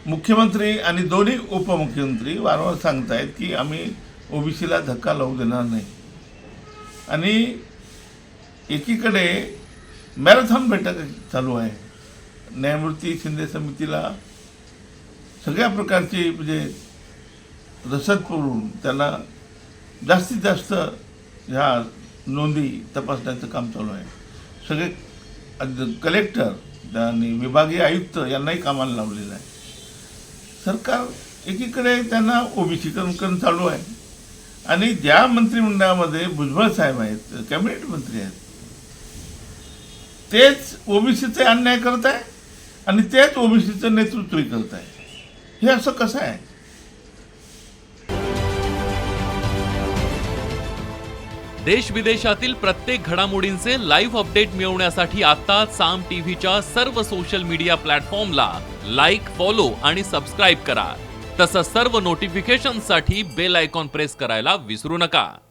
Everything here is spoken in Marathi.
मुख्यमंत्री आणि दोन्ही उपमुख्यमंत्री वारंवार सांगतायत की आम्ही ओबीसीला धक्का लावू देणार नाही. आणि एकीकडे मॅरेथॉन बैठक चालू आहे. न्यायमूर्ती शिंदे समितीला सगळ्या प्रकारची म्हणजे रसद पुरवून त्यांना जास्तीत जास्त ह्या नोंदी तपासण्याचं काम चालू आहे. सगळे कलेक्टर आणि विभागीय आयुक्त यांनाही कामाला लावलेलं आहे. सरकार एकीकडे त्यांना ओबीसीकरण चालू आहे आणि ज्या मंत्रिमंडळामध्ये भुजबळ साहेब आहेत, कॅबिनेट मंत्री आहेत, तेच ओबीसीचे अन्याय करत आहे आणि तेच ओबीसीचं नेतृत्वही करत आहे. हे असं कसं आहे? देश विदेशातील प्रत्येक घडामोडींचे लाईव्ह अपडेट मिळवण्यासाठी आता साम टीव्हीच्या सर्व सोशल मीडिया प्लॅटफॉर्मला लाईक, फॉलो आणि सबस्क्राईब करा. तसंच सर्व नोटिफिकेशनसाठी बेल आयकॉन प्रेस करायला विसरू नका.